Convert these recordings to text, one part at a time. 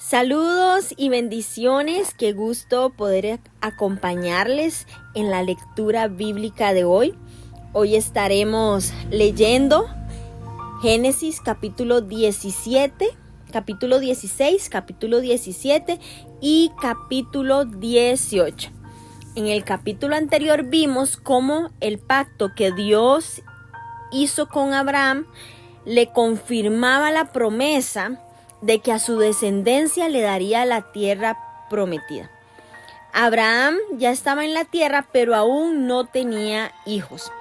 Saludos y bendiciones, qué gusto poder acompañarles en la lectura bíblica de hoy. Hoy estaremos leyendo Génesis capítulo 17, capítulo 16, capítulo 17 y capítulo 18. En el capítulo anterior vimos cómo el pacto que Dios hizo con Abraham le confirmaba la promesa de que a su descendencia le daría la tierra prometida. Abraham ya estaba en la tierra, pero aún no tenía hijos.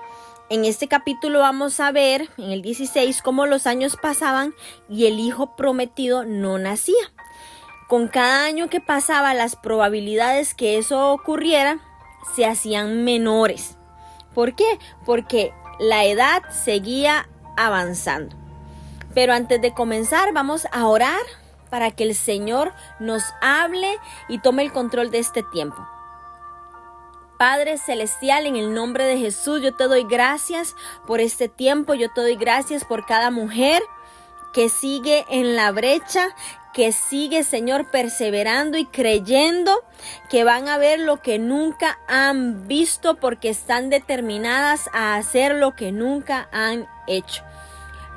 En este capítulo vamos a ver, en el 16, cómo los años pasaban y el hijo prometido no nacía. Con cada año que pasaba, las probabilidades que eso ocurriera se hacían menores. ¿Por qué? Porque la edad seguía avanzando. Pero antes de comenzar, vamos a orar para que el Señor nos hable y tome el control de este tiempo. Padre Celestial, en el nombre de Jesús, yo te doy gracias por este tiempo. Yo te doy gracias por cada mujer que sigue en la brecha, que sigue, Señor, perseverando y creyendo que van a ver lo que nunca han visto, porque están determinadas a hacer lo que nunca han hecho.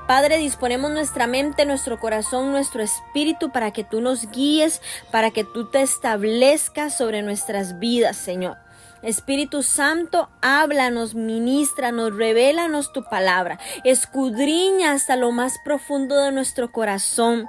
Padre, disponemos nuestra mente, nuestro corazón, nuestro espíritu para que tú nos guíes, para que tú te establezcas sobre nuestras vidas, Señor. Espíritu Santo, háblanos, ministranos, revélanos tu palabra. Escudriña hasta lo más profundo de nuestro corazón,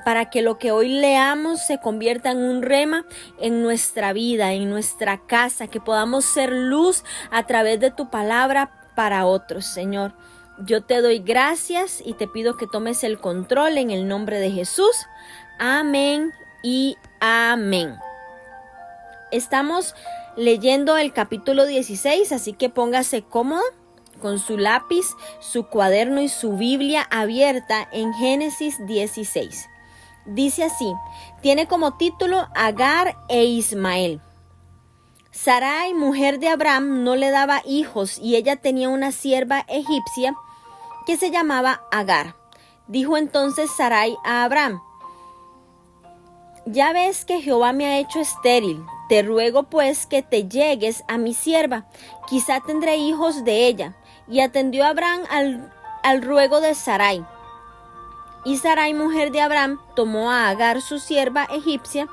para que lo que hoy leamos se convierta en un rema en nuestra vida, en nuestra casa, que podamos ser luz a través de tu palabra para otros, Señor. Yo te doy gracias y te pido que tomes el control en el nombre de Jesús. Amén y amén. Estamos leyendo el capítulo 16, así que póngase cómodo con su lápiz, su cuaderno y su Biblia abierta en Génesis 16. Dice así, tiene como título Agar e Ismael. Sarai, mujer de Abraham, no le daba hijos y ella tenía una sierva egipcia que se llamaba Agar. Dijo entonces Sarai a Abraham, ya ves que Jehová me ha hecho estéril, te ruego pues que te llegues a mi sierva, quizá tendré hijos de ella. Y atendió Abraham al ruego de Sarai. Y Sarai, mujer de Abraham, tomó a Agar su sierva egipcia,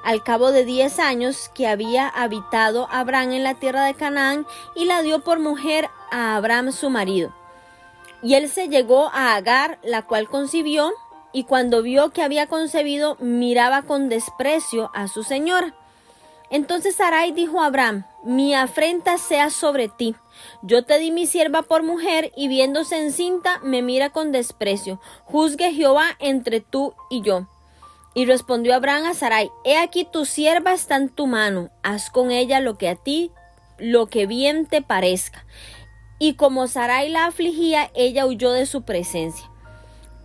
al cabo de 10 años que había habitado Abraham en la tierra de Canaán, y la dio por mujer a Abraham su marido. Y él se llegó a Agar, la cual concibió, y cuando vio que había concebido, miraba con desprecio a su señora. Entonces Sarai dijo a Abraham, mi afrenta sea sobre ti. Yo te di mi sierva por mujer, y viéndose encinta, me mira con desprecio. Juzgue Jehová entre tú y yo. Y respondió Abraham a Sarai, he aquí tu sierva está en tu mano, haz con ella lo que bien te parezca. Y como Sarai la afligía, ella huyó de su presencia.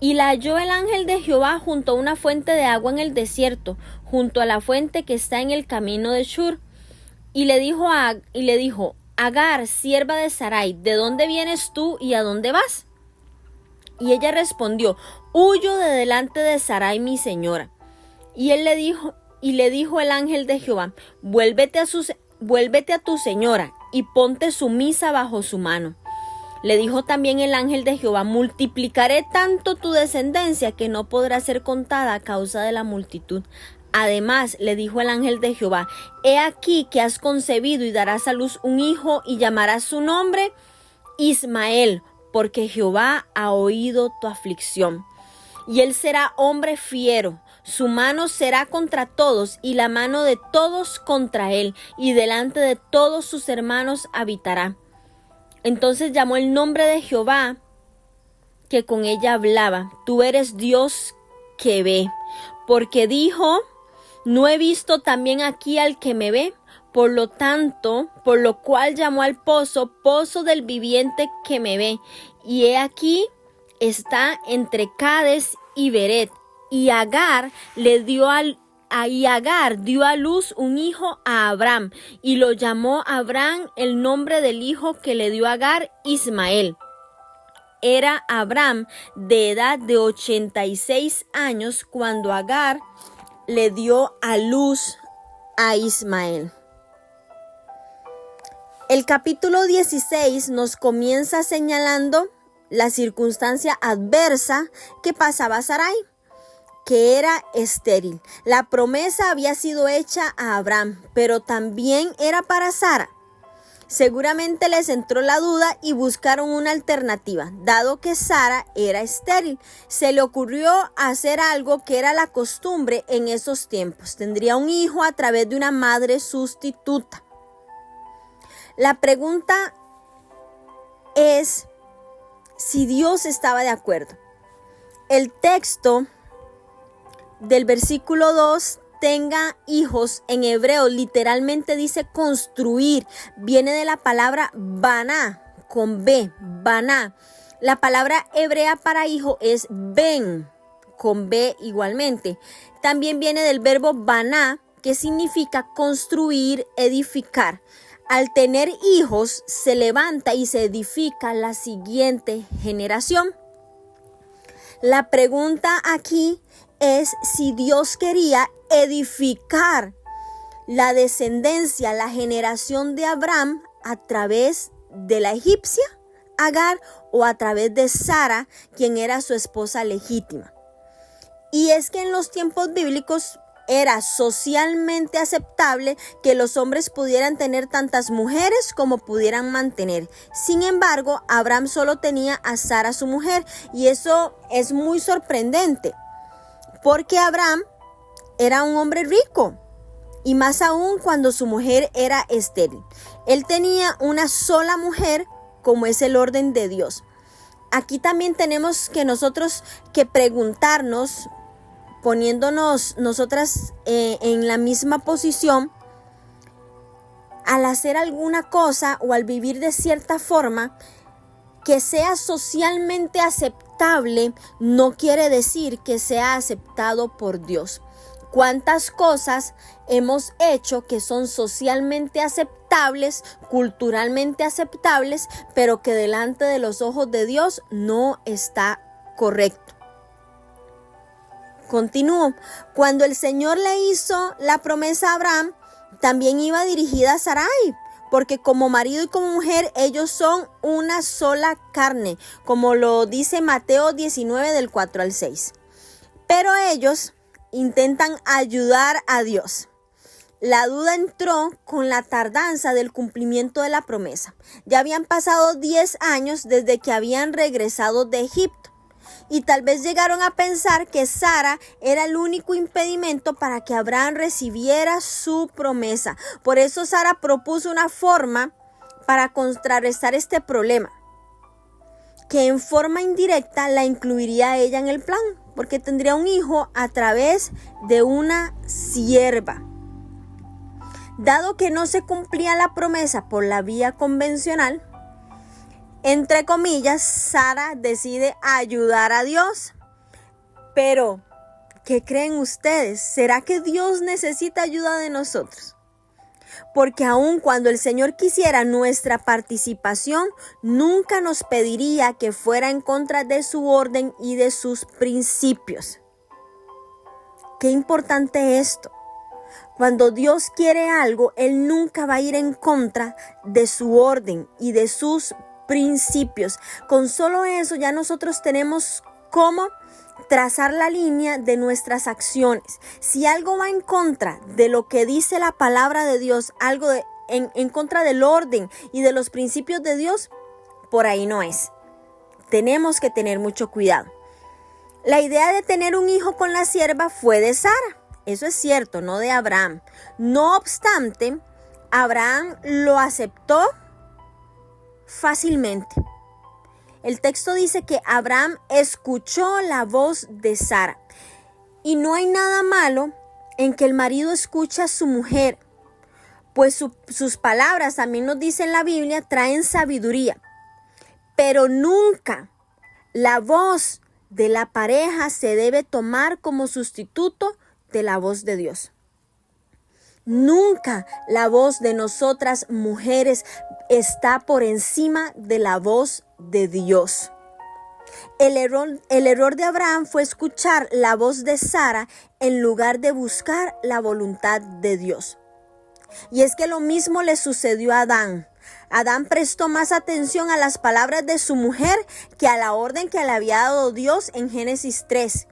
Y la halló el ángel de Jehová junto a una fuente de agua en el desierto, junto a la fuente que está en el camino de Shur. Y le dijo, Agar, sierva de Sarai, ¿de dónde vienes tú y a dónde vas? Y ella respondió, huyo de delante de Sarai mi señora. Y le dijo el ángel de Jehová, vuélvete a tu señora y ponte sumisa bajo su mano. Le dijo también el ángel de Jehová, multiplicaré tanto tu descendencia que no podrá ser contada a causa de la multitud. Además, le dijo el ángel de Jehová, he aquí que has concebido y darás a luz un hijo y llamarás su nombre Ismael, porque Jehová ha oído tu aflicción. Y él será hombre fiero, su mano será contra todos y la mano de todos contra él, y delante de todos sus hermanos habitará. Entonces llamó el nombre de Jehová que con ella hablaba, tú eres Dios que ve, porque dijo, no he visto también aquí al que me ve. Por lo cual llamó al pozo del viviente que me ve. Y he aquí está entre Cades y Beret. Y Agar dio a luz un hijo a Abraham, y lo llamó Abraham el nombre del hijo que le dio Agar, Ismael. Era Abraham de edad de 86 años cuando Agar le dio a luz a Ismael. El capítulo 16 nos comienza señalando la circunstancia adversa que pasaba a Sarai, que era estéril. La promesa había sido hecha a Abraham, pero también era para Sara. Seguramente les entró la duda y buscaron una alternativa. Dado que Sara era estéril, se le ocurrió hacer algo que era la costumbre en esos tiempos. Tendría un hijo a través de una madre sustituta. La pregunta es si Dios estaba de acuerdo. El texto del versículo 2, tenga hijos, en hebreo literalmente dice construir. Viene de la palabra baná, con B, baná. La palabra hebrea para hijo es ben, con B igualmente. También viene del verbo baná, que significa construir, edificar. Al tener hijos, se levanta y se edifica la siguiente generación. La pregunta aquí es si Dios quería edificar la descendencia, la generación de Abraham a través de la egipcia Agar o a través de Sara, quien era su esposa legítima. Y es que en los tiempos bíblicos era socialmente aceptable que los hombres pudieran tener tantas mujeres como pudieran mantener. Sin embargo, Abraham solo tenía a Sara, su mujer, y eso es muy sorprendente, porque Abraham era un hombre rico, y más aún cuando su mujer era estéril. Él tenía una sola mujer, como es el orden de Dios. Aquí también tenemos que nosotros que preguntarnos, poniéndonos nosotras en la misma posición, al hacer alguna cosa o al vivir de cierta forma que sea socialmente aceptable, no quiere decir que sea aceptado por Dios. ¿Cuántas cosas hemos hecho que son socialmente aceptables, culturalmente aceptables, pero que delante de los ojos de Dios no está correcto? Continúo. Cuando el Señor le hizo la promesa a Abraham, también iba dirigida a Sarai, porque como marido y como mujer ellos son una sola carne, como lo dice Mateo 19 del 4 al 6. Pero ellos intentan ayudar a Dios. La duda entró con la tardanza del cumplimiento de la promesa. Ya habían pasado 10 años desde que habían regresado de Egipto. Y tal vez llegaron a pensar que Sara era el único impedimento para que Abraham recibiera su promesa. Por eso Sara propuso una forma para contrarrestar este problema, que en forma indirecta la incluiría a ella en el plan, porque tendría un hijo a través de una sierva. Dado que no se cumplía la promesa por la vía convencional, entre comillas, Sara decide ayudar a Dios. Pero, ¿qué creen ustedes? ¿Será que Dios necesita ayuda de nosotros? Porque aun cuando el Señor quisiera nuestra participación, nunca nos pediría que fuera en contra de su orden y de sus principios. Qué importante esto. Cuando Dios quiere algo, Él nunca va a ir en contra de su orden y de sus principios. Con solo eso ya nosotros tenemos cómo trazar la línea de nuestras acciones. Si algo va en contra de lo que dice la palabra de Dios, algo en contra del orden y de los principios de Dios, por ahí no es. Tenemos que tener mucho cuidado. La idea de tener un hijo con la sierva fue de Sara. Eso es cierto, no de Abraham. No obstante, Abraham lo aceptó fácilmente. El texto dice que Abraham escuchó la voz de Sara. Y no hay nada malo en que el marido escuche a su mujer, pues sus palabras, también nos dice en la Biblia, traen sabiduría. Pero nunca la voz de la pareja se debe tomar como sustituto de la voz de Dios. Nunca la voz de nosotras mujeres está por encima de la voz de Dios. El error de Abraham fue escuchar la voz de Sara en lugar de buscar la voluntad de Dios. Y es que lo mismo le sucedió a Adán. Adán prestó más atención a las palabras de su mujer que a la orden que le había dado Dios en Génesis 3.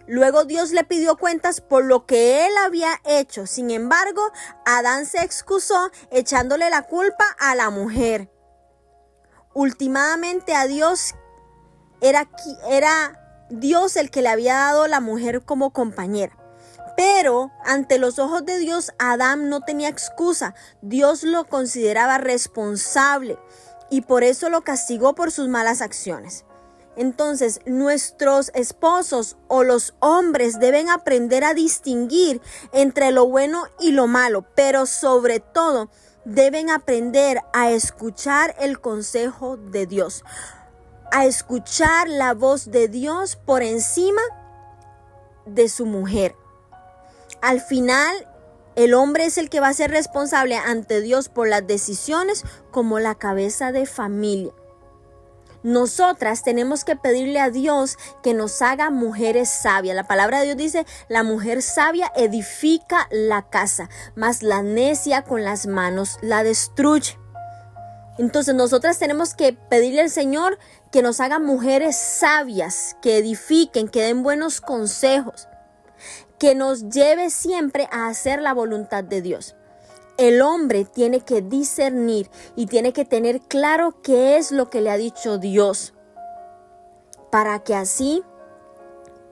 Luego Dios le pidió cuentas por lo que él había hecho. Sin embargo, Adán se excusó echándole la culpa a la mujer. Últimamente a Dios era Dios el que le había dado la mujer como compañera. Pero ante los ojos de Dios, Adán no tenía excusa. Dios lo consideraba responsable y por eso lo castigó por sus malas acciones. Entonces, nuestros esposos o los hombres deben aprender a distinguir entre lo bueno y lo malo, pero sobre todo deben aprender a escuchar el consejo de Dios, a escuchar la voz de Dios por encima de su mujer. Al final, el hombre es el que va a ser responsable ante Dios por las decisiones como la cabeza de familia. Nosotras tenemos que pedirle a Dios que nos haga mujeres sabias. La palabra de Dios dice, la mujer sabia edifica la casa, mas la necia con las manos la destruye. Entonces nosotras tenemos que pedirle al Señor que nos haga mujeres sabias, que edifiquen, que den buenos consejos, que nos lleve siempre a hacer la voluntad de Dios. El hombre tiene que discernir y tiene que tener claro qué es lo que le ha dicho Dios, para que así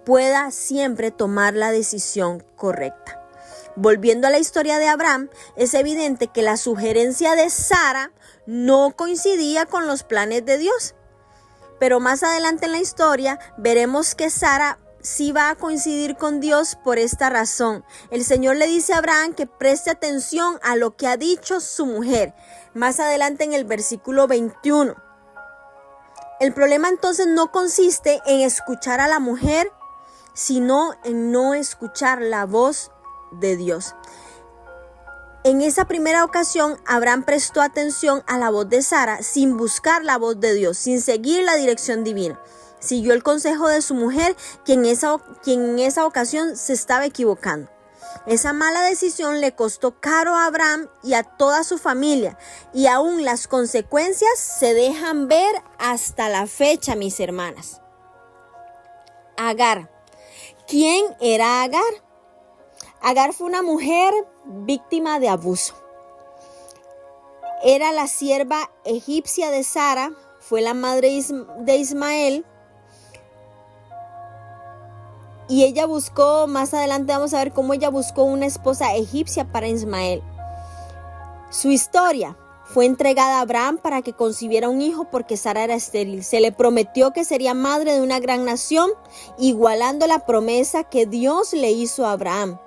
pueda siempre tomar la decisión correcta. Volviendo a la historia de Abraham, es evidente que la sugerencia de Sara no coincidía con los planes de Dios. Pero más adelante en la historia veremos que Sara sí va a coincidir con Dios por esta razón. El Señor le dice a Abraham que preste atención a lo que ha dicho su mujer. Más adelante en el versículo 21. El problema entonces no consiste en escuchar a la mujer, sino en no escuchar la voz de Dios. En esa primera ocasión, Abraham prestó atención a la voz de Sara sin buscar la voz de Dios, sin seguir la dirección divina. Siguió el consejo de su mujer, quien en esa ocasión se estaba equivocando. Esa mala decisión le costó caro a Abraham y a toda su familia, y aún las consecuencias se dejan ver hasta la fecha, mis hermanas. Agar. ¿Quién era Agar? Agar fue una mujer víctima de abuso. Era la sierva egipcia de Sara, fue la madre de Ismael. Y ella buscó, más adelante vamos a ver cómo ella buscó una esposa egipcia para Ismael. Su historia fue entregada a Abraham para que concibiera un hijo porque Sara era estéril. Se le prometió que sería madre de una gran nación, igualando la promesa que Dios le hizo a Abraham.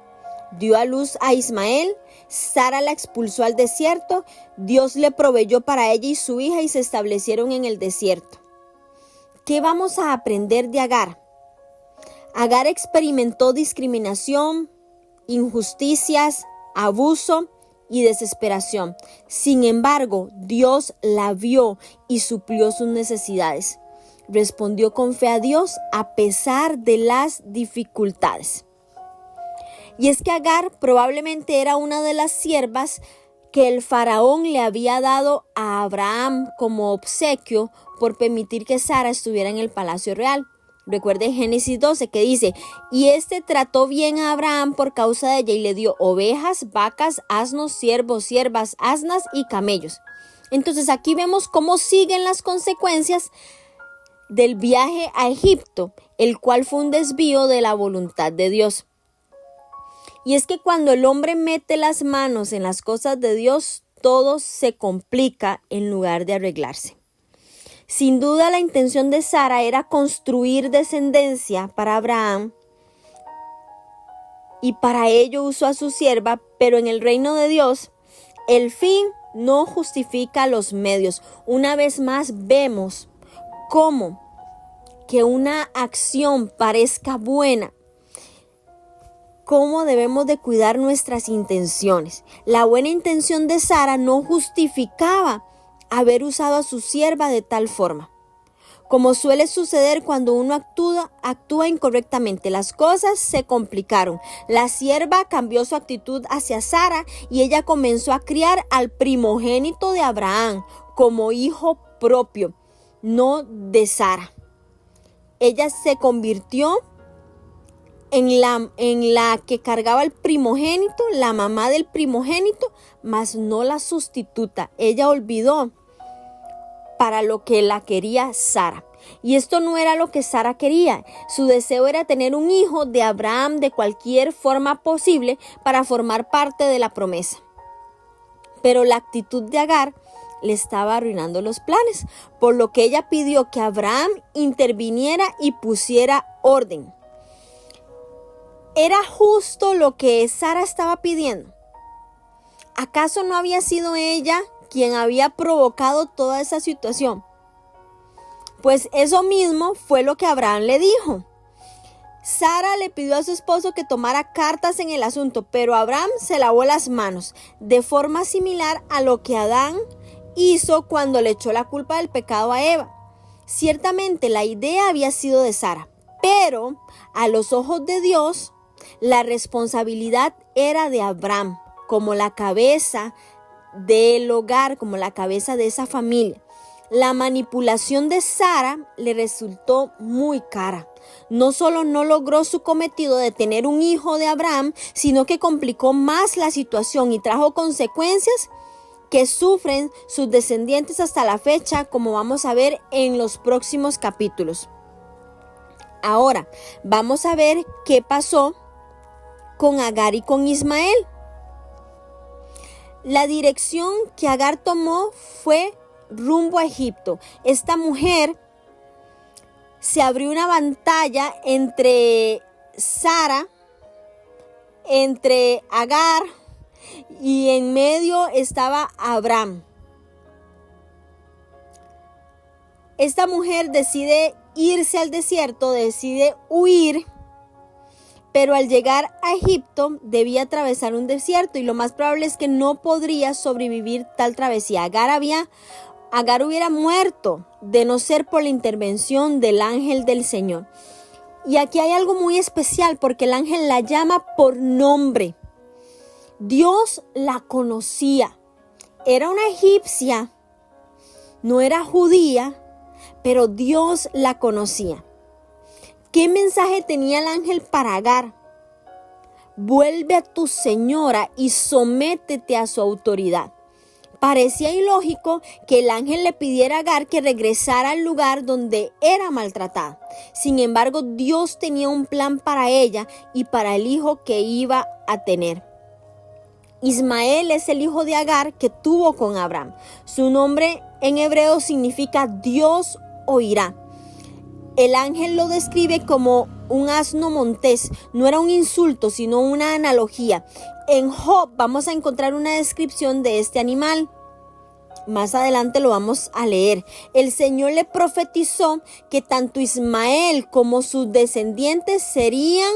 Dio a luz a Ismael, Sara la expulsó al desierto, Dios le proveyó para ella y su hija y se establecieron en el desierto. ¿Qué vamos a aprender de Agar? Agar experimentó discriminación, injusticias, abuso y desesperación. Sin embargo, Dios la vio y suplió sus necesidades. Respondió con fe a Dios a pesar de las dificultades. Y es que Agar probablemente era una de las siervas que el faraón le había dado a Abraham como obsequio por permitir que Sara estuviera en el palacio real. Recuerde Génesis 12 que dice, y trató bien a Abraham por causa de ella y le dio ovejas, vacas, asnos, siervos, siervas, asnas y camellos. Entonces aquí vemos cómo siguen las consecuencias del viaje a Egipto, el cual fue un desvío de la voluntad de Dios. Y es que cuando el hombre mete las manos en las cosas de Dios, todo se complica en lugar de arreglarse. Sin duda la intención de Sara era construir descendencia para Abraham y para ello usó a su sierva, pero en el reino de Dios el fin no justifica los medios. Una vez más vemos cómo que una acción parezca buena, cómo debemos de cuidar nuestras intenciones. La buena intención de Sara no justificaba haber usado a su sierva de tal forma. Como suele suceder cuando uno actúa incorrectamente, las cosas se complicaron. La sierva cambió su actitud hacia Sara y ella comenzó a criar al primogénito de Abraham como hijo propio, no de Sara. Ella se convirtió en la que cargaba el primogénito, la mamá del primogénito, mas no la sustituta. Ella olvidó para lo que la quería Sara. Y esto no era lo que Sara quería. Su deseo era tener un hijo de Abraham de cualquier forma posible para formar parte de la promesa. Pero la actitud de Agar le estaba arruinando los planes, por lo que ella pidió que Abraham interviniera y pusiera orden. ¿Era justo lo que Sara estaba pidiendo? ¿Acaso no había sido ella quien había provocado toda esa situación? Pues eso mismo fue lo que Abraham le dijo. Sara le pidió a su esposo que tomara cartas en el asunto, pero Abraham se lavó las manos, de forma similar a lo que Adán hizo cuando le echó la culpa del pecado a Eva. Ciertamente la idea había sido de Sara, pero a los ojos de Dios, la responsabilidad era de Abraham, como la cabeza del hogar, como la cabeza de esa familia. La manipulación de Sara le resultó muy cara. No solo no logró su cometido de tener un hijo de Abraham, sino que complicó más la situación y trajo consecuencias que sufren sus descendientes hasta la fecha, como vamos a ver en los próximos capítulos. Ahora, vamos a ver qué pasó con Agar y con Ismael. La dirección que Agar tomó fue rumbo a Egipto. Esta mujer se abrió una pantalla entre Sara, entre Agar, y en medio estaba Abraham. Esta mujer decide irse al desierto, decide huir, pero al llegar a Egipto debía atravesar un desierto y lo más probable es que no podría sobrevivir tal travesía. Agar hubiera muerto de no ser por la intervención del ángel del Señor. Y aquí hay algo muy especial porque el ángel la llama por nombre. Dios la conocía. Era una egipcia, no era judía, pero Dios la conocía. ¿Qué mensaje tenía el ángel para Agar? Vuelve a tu señora y sométete a su autoridad. Parecía ilógico que el ángel le pidiera a Agar que regresara al lugar donde era maltratada. Sin embargo, Dios tenía un plan para ella y para el hijo que iba a tener. Ismael es el hijo de Agar que tuvo con Abraham. Su nombre en hebreo significa Dios oirá. El ángel lo describe como un asno montés. No era un insulto, sino una analogía. En Job vamos a encontrar una descripción de este animal. Más adelante lo vamos a leer. El Señor le profetizó que tanto Ismael como sus descendientes serían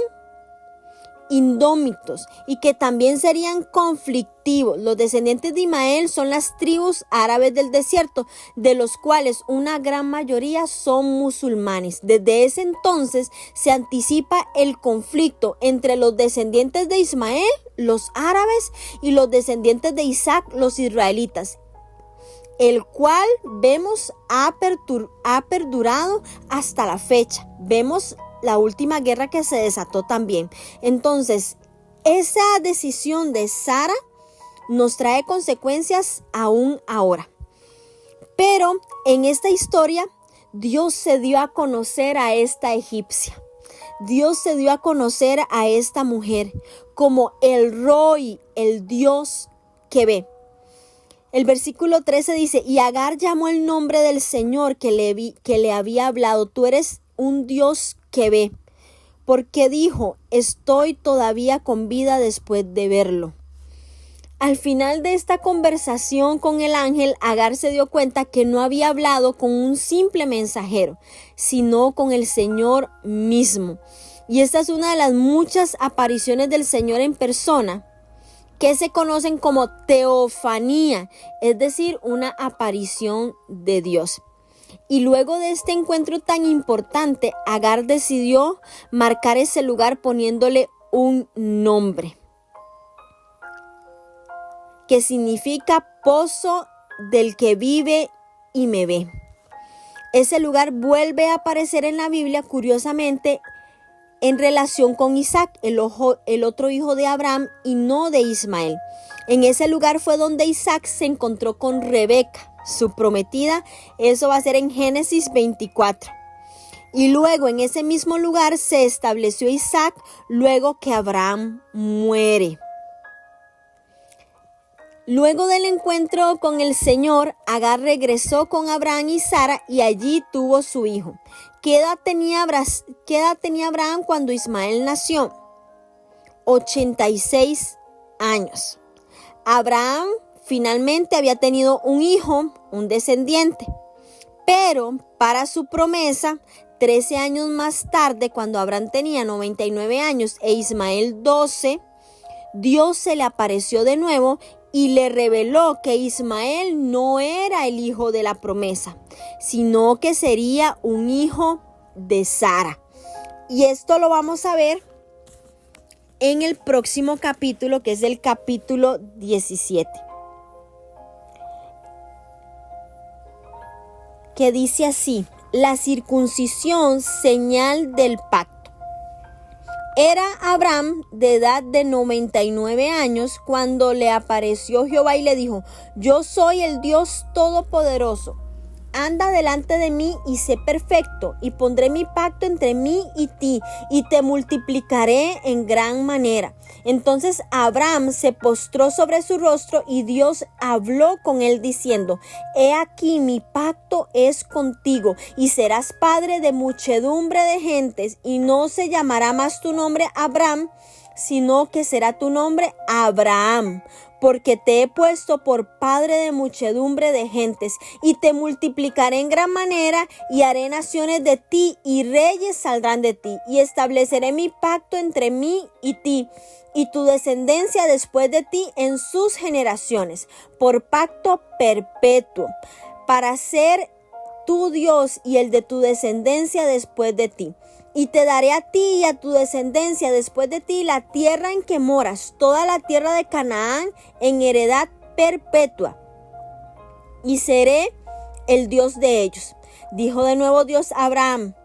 indómitos y que también serían conflictivos. Los descendientes de Ismael son las tribus árabes del desierto, de los cuales una gran mayoría son musulmanes. Desde ese entonces se anticipa el conflicto entre los descendientes de Ismael, los árabes, y los descendientes de Isaac, los israelitas, el cual vemos ha perdurado hasta la fecha. Vemos la última guerra que se desató también. Entonces, esa decisión de Sara nos trae consecuencias aún ahora. Pero en esta historia, Dios se dio a conocer a esta egipcia. Dios se dio a conocer a esta mujer como el Roi, el Dios que ve. El versículo 13 dice, y Agar llamó el nombre del Señor que le había hablado. Tú eres un Dios que ve, porque dijo, estoy todavía con vida después de verlo. Al final de esta conversación con el ángel, Agar se dio cuenta que no había hablado con un simple mensajero, sino con el Señor mismo. Y esta es una de las muchas apariciones del Señor en persona que se conocen como teofanía, es decir, una aparición de Dios. Y luego de este encuentro tan importante, Agar decidió marcar ese lugar poniéndole un nombre, que significa pozo del que vive y me ve. Ese lugar vuelve a aparecer en la Biblia, curiosamente, en relación con Isaac, el otro hijo de Abraham y no de Ismael. En ese lugar fue donde Isaac se encontró con Rebeca, su prometida. Eso va a ser en Génesis 24. Y luego en ese mismo lugar se estableció Isaac luego que Abraham muere. Luego del encuentro con el Señor, Agar regresó con Abraham y Sara y allí tuvo su hijo. ¿Qué edad tenía Abraham cuando Ismael nació? 86 años. Abraham finalmente había tenido un hijo, un descendiente. Pero para su promesa, 13 años más tarde, cuando Abraham tenía 99 años e Ismael 12, Dios se le apareció de nuevo y le reveló que Ismael no era el hijo de la promesa, sino que sería un hijo de Sara. Y esto lo vamos a ver en el próximo capítulo, que es el capítulo 17. Que dice así: la circuncisión, señal del pacto. Era Abraham de edad de 99 años cuando le apareció Jehová y le dijo: yo soy el Dios Todopoderoso. Anda delante de mí y sé perfecto, y pondré mi pacto entre mí y ti, y te multiplicaré en gran manera. Entonces Abraham se postró sobre su rostro, y Dios habló con él diciendo: he aquí mi pacto es contigo, y serás padre de muchedumbre de gentes, y no se llamará más tu nombre Abraham, sino que será tu nombre Abraham, porque te he puesto por padre de muchedumbre de gentes, y te multiplicaré en gran manera, y haré naciones de ti, y reyes saldrán de ti, y estableceré mi pacto entre mí y ti, y tu descendencia después de ti en sus generaciones, por pacto perpetuo, para ser tu Dios y el de tu descendencia después de ti. Y te daré a ti y a tu descendencia después de ti la tierra en que moras, toda la tierra de Canaán, en heredad perpetua, y seré el Dios de ellos. Dijo de nuevo Dios a Abraham: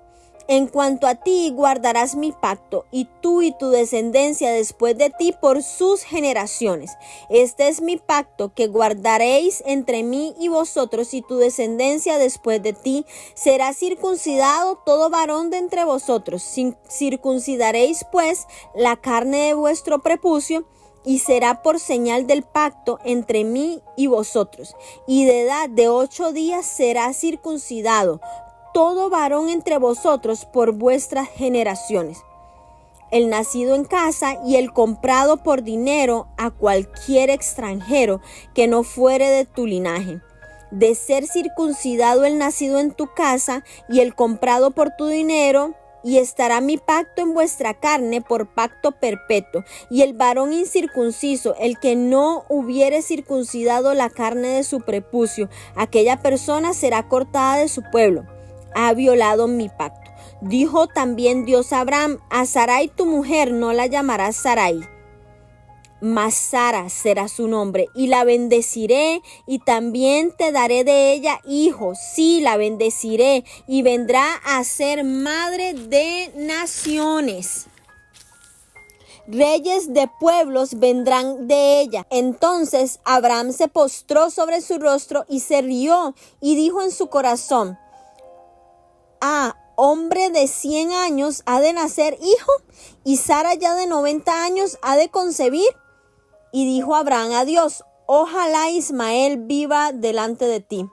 en cuanto a ti, guardarás mi pacto, y tú y tu descendencia después de ti por sus generaciones. Este es mi pacto que guardaréis entre mí y vosotros, y tu descendencia después de ti. Será circuncidado todo varón de entre vosotros. Circuncidaréis pues la carne de vuestro prepucio, y será por señal del pacto entre mí y vosotros. Y de edad de 8 días será circuncidado todo varón entre vosotros por vuestras generaciones. El nacido en casa y el comprado por dinero a cualquier extranjero que no fuere de tu linaje. De ser circuncidado el nacido en tu casa y el comprado por tu dinero, y estará mi pacto en vuestra carne por pacto perpetuo. Y el varón incircunciso, el que no hubiere circuncidado la carne de su prepucio, aquella persona será cortada de su pueblo. Ha violado mi pacto. Dijo también Dios a Abraham: a Sarai tu mujer no la llamarás Sarai, mas Sara será su nombre, y la bendeciré, y también te daré de ella hijos. Sí, la bendeciré, y vendrá a ser madre de naciones. Reyes de pueblos vendrán de ella. Entonces Abraham se postró sobre su rostro y se rió, y dijo en su corazón: hombre de 100 años ha de nacer hijo, y Sara ya de 90 años ha de concebir. Y dijo Abraham a Dios: ojalá Ismael viva delante de ti.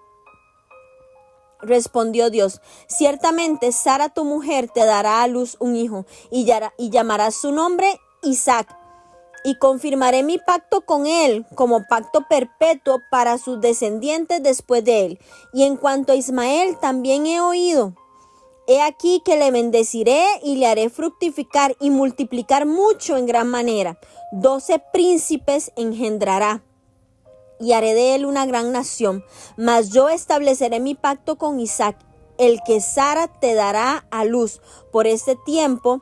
Respondió Dios: ciertamente Sara tu mujer te dará a luz un hijo, y llamarás su nombre Isaac. Y confirmaré mi pacto con él como pacto perpetuo para sus descendientes después de él. Y en cuanto a Ismael, también he oído. He aquí que le bendeciré y le haré fructificar y multiplicar mucho en gran manera. 12 príncipes engendrará, y haré de él una gran nación. Mas yo estableceré mi pacto con Isaac, el que Sara te dará a luz por este tiempo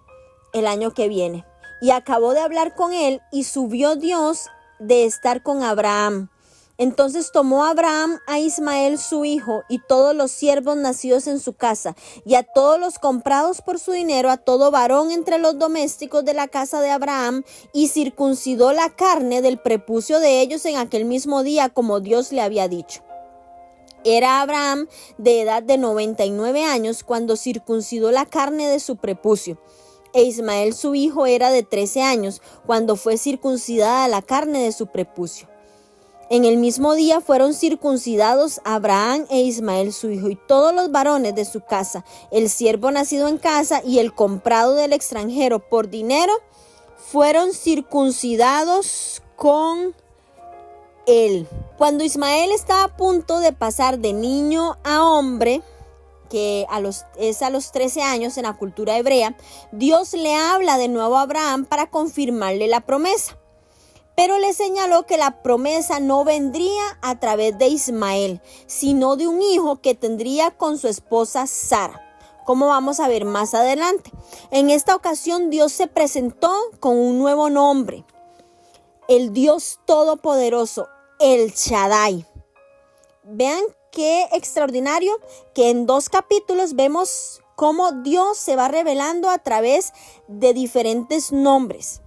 el año que viene. Y acabó de hablar con él y subió Dios de estar con Abraham. Entonces tomó Abraham a Ismael su hijo y todos los siervos nacidos en su casa y a todos los comprados por su dinero, a todo varón entre los domésticos de la casa de Abraham, y circuncidó la carne del prepucio de ellos en aquel mismo día, como Dios le había dicho. Era Abraham de edad de 99 años cuando circuncidó la carne de su prepucio. E Ismael su hijo era de 13 años cuando fue circuncidada la carne de su prepucio. En el mismo día fueron circuncidados Abraham e Ismael su hijo y todos los varones de su casa, el siervo nacido en casa y el comprado del extranjero por dinero, fueron circuncidados con él. Cuando Ismael está a punto de pasar de niño a hombre, que es a los 13 años en la cultura hebrea, Dios le habla de nuevo a Abraham para confirmarle la promesa. Pero le señaló que la promesa no vendría a través de Ismael, sino de un hijo que tendría con su esposa Sara, como vamos a ver más adelante. En esta ocasión Dios se presentó con un nuevo nombre, el Dios Todopoderoso, El Shaddai. Vean qué extraordinario que en 2 capítulos vemos cómo Dios se va revelando a través de diferentes nombres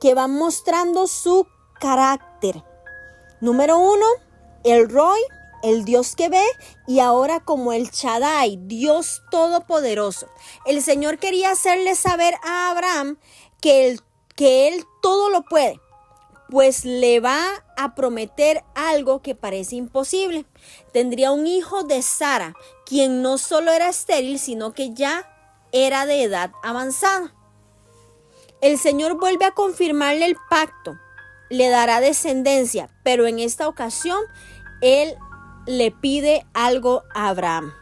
que van mostrando su carácter. Número 1, el Roy, el Dios que ve, y ahora como el Shaddai, Dios Todopoderoso. El Señor quería hacerle saber a Abraham que él todo lo puede, pues le va a prometer algo que parece imposible. Tendría un hijo de Sara, quien no solo era estéril, sino que ya era de edad avanzada. El Señor vuelve a confirmarle el pacto, le dará descendencia, pero en esta ocasión Él le pide algo a Abraham.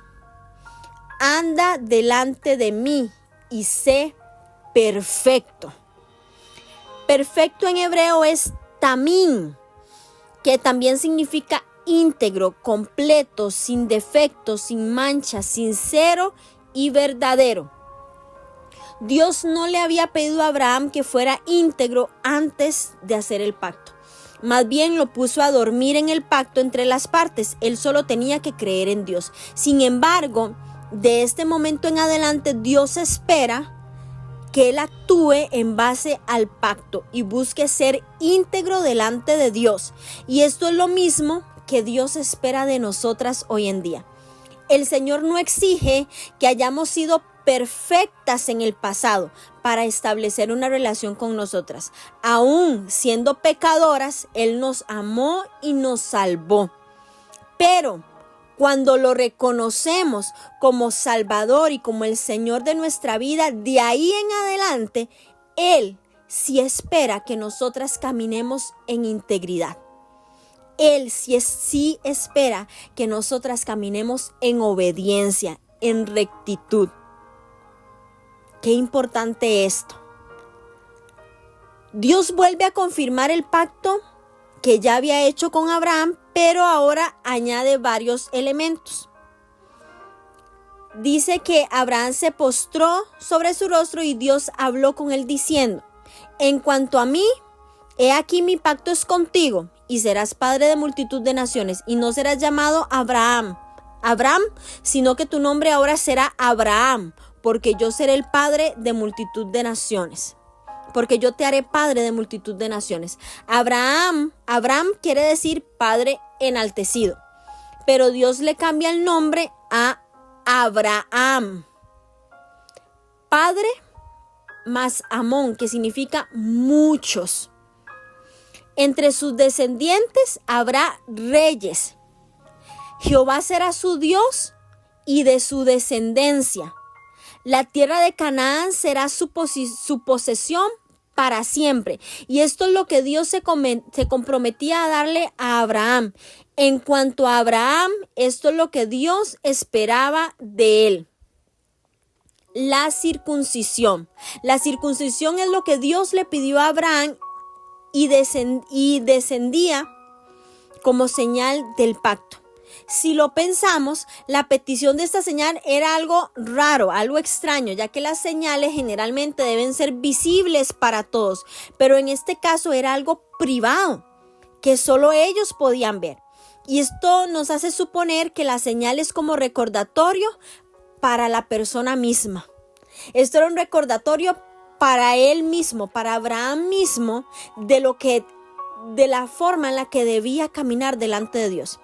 Anda delante de mí y sé perfecto. Perfecto en hebreo es tamim, que también significa íntegro, completo, sin defectos, sin mancha, sincero y verdadero. Dios no le había pedido a Abraham que fuera íntegro antes de hacer el pacto. Más bien lo puso a dormir en el pacto entre las partes. Él solo tenía que creer en Dios. Sin embargo, de este momento en adelante, Dios espera que él actúe en base al pacto y busque ser íntegro delante de Dios. Y esto es lo mismo que Dios espera de nosotras hoy en día. El Señor no exige que hayamos sido perfectas en el pasado para establecer una relación con nosotras. Aún siendo pecadoras, Él nos amó y nos salvó. Pero cuando lo reconocemos como Salvador y como el Señor de nuestra vida, de ahí en adelante, Él sí espera que nosotras caminemos en integridad. Él sí espera que nosotras caminemos en obediencia, en rectitud. Qué importante esto. Dios vuelve a confirmar el pacto que ya había hecho con Abraham, pero ahora añade varios elementos. Dice que Abraham se postró sobre su rostro y Dios habló con él diciendo: en cuanto a mí, he aquí mi pacto es contigo y serás padre de multitud de naciones y no serás llamado Abraham, sino que tu nombre ahora será Abraham, porque yo seré el padre de multitud de naciones. Porque yo te haré padre de multitud de naciones. Abraham quiere decir padre enaltecido. Pero Dios le cambia el nombre a Abraham. Padre más Amón, que significa muchos. Entre sus descendientes habrá reyes. Jehová será su Dios y de su descendencia. La tierra de Canaán será su posesión para siempre. Y esto es lo que Dios se comprometía a darle a Abraham. En cuanto a Abraham, esto es lo que Dios esperaba de él. La circuncisión. La circuncisión es lo que Dios le pidió a Abraham y descendía como señal del pacto. Si lo pensamos, la petición de esta señal era algo raro, algo extraño, ya que las señales generalmente deben ser visibles para todos, pero en este caso era algo privado, que solo ellos podían ver. Y esto nos hace suponer que la señal es como recordatorio para la persona misma. Esto era un recordatorio para él mismo, para Abraham mismo, de la forma en la que debía caminar delante de Dios.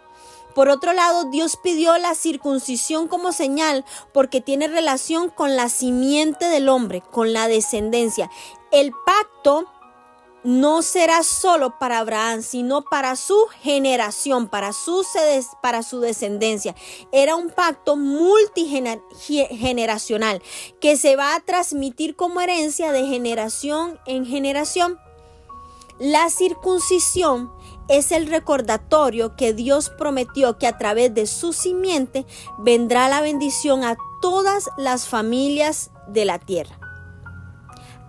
Por otro lado, Dios pidió la circuncisión como señal porque tiene relación con la simiente del hombre, con la descendencia. El pacto no será solo para Abraham, sino para su generación, para su descendencia. Era un pacto multigeneracional que se va a transmitir como herencia de generación en generación. La circuncisión es el recordatorio que Dios prometió que a través de su simiente vendrá la bendición a todas las familias de la tierra.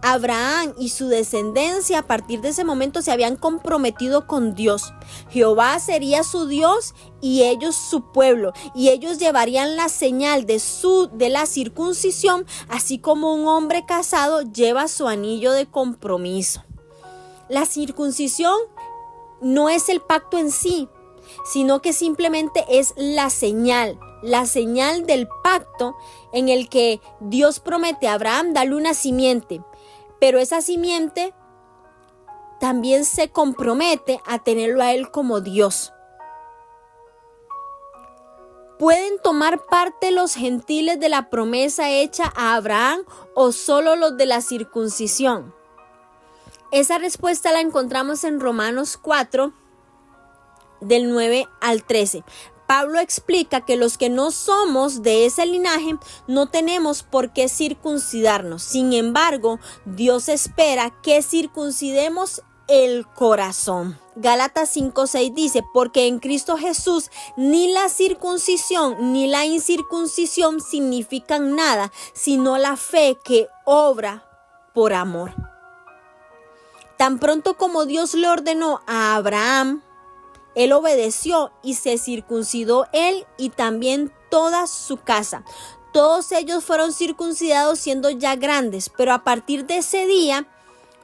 Abraham y su descendencia a partir de ese momento se habían comprometido con Dios. Jehová sería su Dios y ellos su pueblo, y ellos llevarían la señal de la circuncisión, así como un hombre casado lleva su anillo de compromiso. La circuncisión no es el pacto en sí, sino que simplemente es la señal del pacto en el que Dios promete a Abraham darle una simiente. Pero esa simiente también se compromete a tenerlo a él como Dios. ¿Pueden tomar parte los gentiles de la promesa hecha a Abraham o solo los de la circuncisión? Esa respuesta la encontramos en Romanos 4, del 9 al 13. Pablo explica que los que no somos de ese linaje no tenemos por qué circuncidarnos. Sin embargo, Dios espera que circuncidemos el corazón. Gálatas 5:6 dice, porque en Cristo Jesús ni la circuncisión ni la incircuncisión significan nada, sino la fe que obra por amor. Tan pronto como Dios le ordenó a Abraham, él obedeció y se circuncidó él y también toda su casa. Todos ellos fueron circuncidados siendo ya grandes, pero a partir de ese día,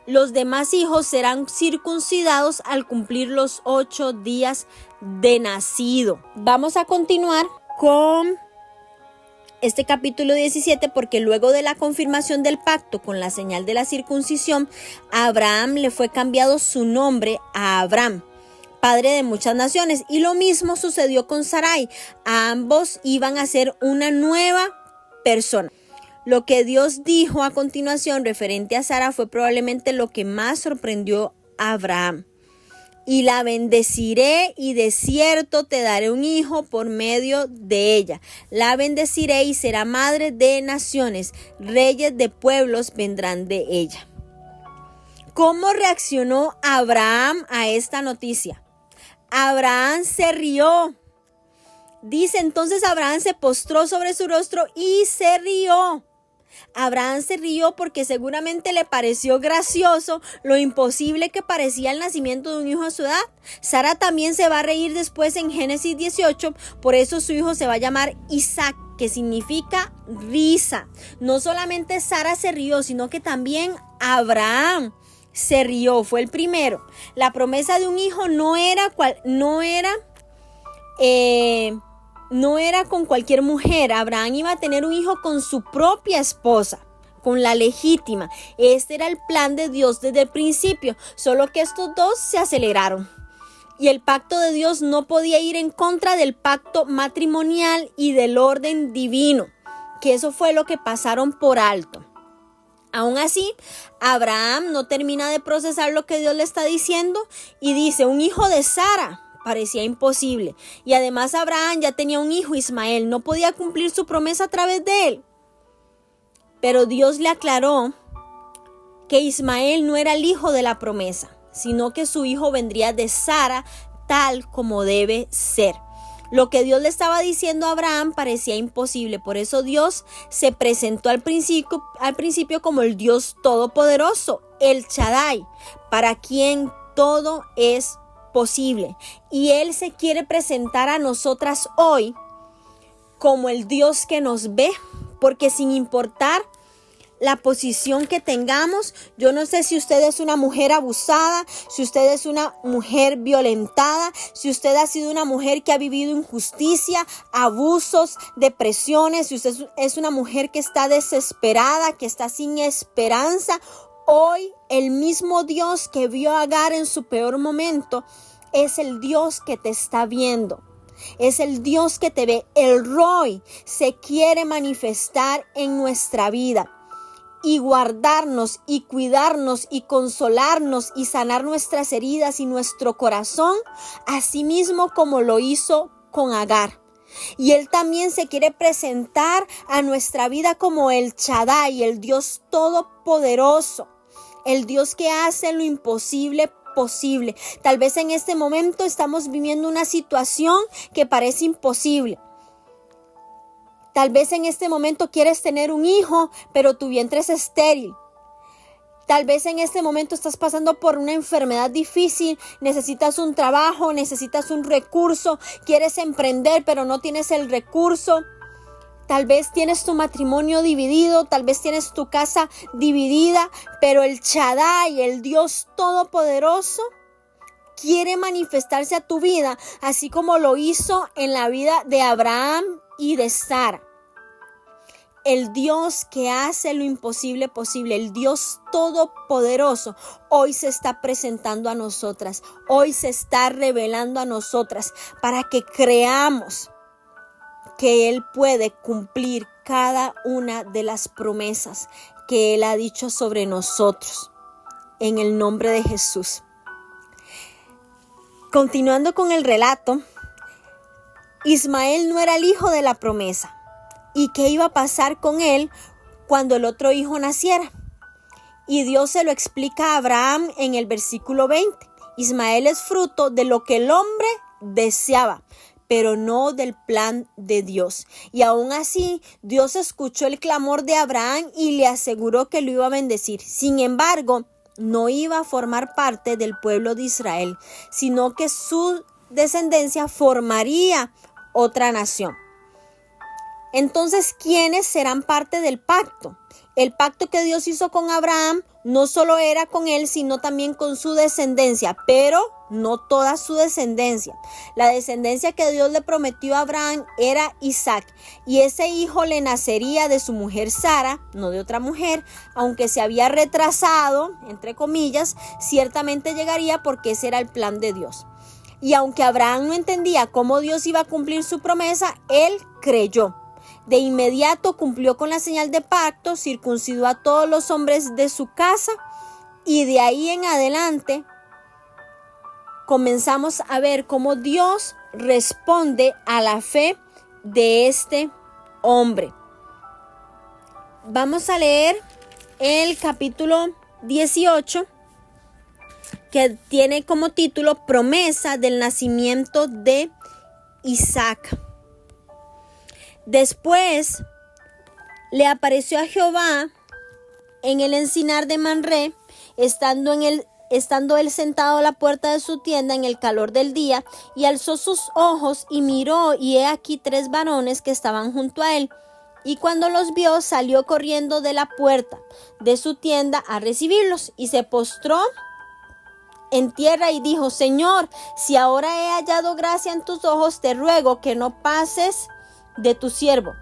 los demás hijos serán circuncidados al cumplir los 8 días de nacido. Vamos a continuar con este capítulo 17 porque luego de la confirmación del pacto con la señal de la circuncisión, a Abraham le fue cambiado su nombre a Abram, padre de muchas naciones, y lo mismo sucedió con Sarai. A ambos iban a ser una nueva persona. Lo que Dios dijo a continuación referente a Sara fue probablemente lo que más sorprendió a Abraham. Y la bendeciré y de cierto te daré un hijo por medio de ella. La bendeciré y será madre de naciones, reyes de pueblos vendrán de ella. ¿Cómo reaccionó Abraham a esta noticia? Abraham se rió. Dice entonces Abraham se postró sobre su rostro y se rió. Abraham se rió porque seguramente le pareció gracioso lo imposible que parecía el nacimiento de un hijo a su edad. Sara también se va a reír después en Génesis 18, por eso su hijo se va a llamar Isaac, que significa risa. No solamente Sara se rió, sino que también Abraham se rió, fue el primero. La promesa de un hijo no era con cualquier mujer. Abraham iba a tener un hijo con su propia esposa, con la legítima. Este era el plan de Dios desde el principio, solo que estos dos se aceleraron. Y el pacto de Dios no podía ir en contra del pacto matrimonial y del orden divino, que eso fue lo que pasaron por alto. Aún así, Abraham no termina de procesar lo que Dios le está diciendo y dice, un hijo de Sara. Parecía imposible. Y además Abraham ya tenía un hijo, Ismael. No podía cumplir su promesa a través de él. Pero Dios le aclaró que Ismael no era el hijo de la promesa, sino que su hijo vendría de Sara tal como debe ser. Lo que Dios le estaba diciendo a Abraham parecía imposible. Por eso Dios se presentó al principio como el Dios todopoderoso, el Shaddai, para quien todo es posible. Y Él se quiere presentar a nosotras hoy como el Dios que nos ve, porque sin importar la posición que tengamos, yo no sé si usted es una mujer abusada, si usted es una mujer violentada, si usted ha sido una mujer que ha vivido injusticia, abusos, depresiones, si usted es una mujer que está desesperada, que está sin esperanza. Hoy el mismo Dios que vio a Agar en su peor momento es el Dios que te está viendo. Es el Dios que te ve. El Roy se quiere manifestar en nuestra vida y guardarnos y cuidarnos y consolarnos y sanar nuestras heridas y nuestro corazón, así mismo como lo hizo con Agar. Y Él también se quiere presentar a nuestra vida como el Shaddai, el Dios todopoderoso, el Dios que hace lo imposible posible. Tal vez en este momento estamos viviendo una situación que parece imposible. Tal vez en este momento quieres tener un hijo, pero tu vientre es estéril. Tal vez en este momento estás pasando por una enfermedad difícil, necesitas un trabajo, necesitas un recurso, quieres emprender, pero no tienes el recurso. Tal vez tienes tu matrimonio dividido, tal vez tienes tu casa dividida, pero el Shaddai, el Dios todopoderoso, quiere manifestarse a tu vida, así como lo hizo en la vida de Abraham y de Sara. El Dios que hace lo imposible posible, el Dios todopoderoso, hoy se está presentando a nosotras, hoy se está revelando a nosotras para que creamos que Él puede cumplir cada una de las promesas que Él ha dicho sobre nosotros, en el nombre de Jesús. Continuando con el relato, Ismael no era el hijo de la promesa. ¿Y qué iba a pasar con él cuando el otro hijo naciera? Y Dios se lo explica a Abraham en el versículo 20. Ismael es fruto de lo que el hombre deseaba, pero no del plan de Dios. Y aún así, Dios escuchó el clamor de Abraham y le aseguró que lo iba a bendecir. Sin embargo, no iba a formar parte del pueblo de Israel, sino que su descendencia formaría otra nación. Entonces, ¿quiénes serán parte del pacto? El pacto que Dios hizo con Abraham no solo era con él, sino también con su descendencia, pero no toda su descendencia. La descendencia que Dios le prometió a Abraham era Isaac, y ese hijo le nacería de su mujer Sara, no de otra mujer, aunque se había retrasado, entre comillas, ciertamente llegaría porque ese era el plan de Dios. Y aunque Abraham no entendía cómo Dios iba a cumplir su promesa, él creyó. De inmediato cumplió con la señal de pacto, circuncidó a todos los hombres de su casa y de ahí en adelante comenzamos a ver cómo Dios responde a la fe de este hombre. Vamos a leer el capítulo 18 que tiene como título Promesa del nacimiento de Isaac. Después le apareció a Jehová en el encinar de Manré, estando él sentado a la puerta de su tienda en el calor del día, y alzó sus ojos y miró, y he aquí 3 varones que estaban junto a él. Y cuando los vio, salió corriendo de la puerta de su tienda a recibirlos, y se postró en tierra y dijo: Señor, si ahora he hallado gracia en tus ojos, te ruego que no pases de tu siervo,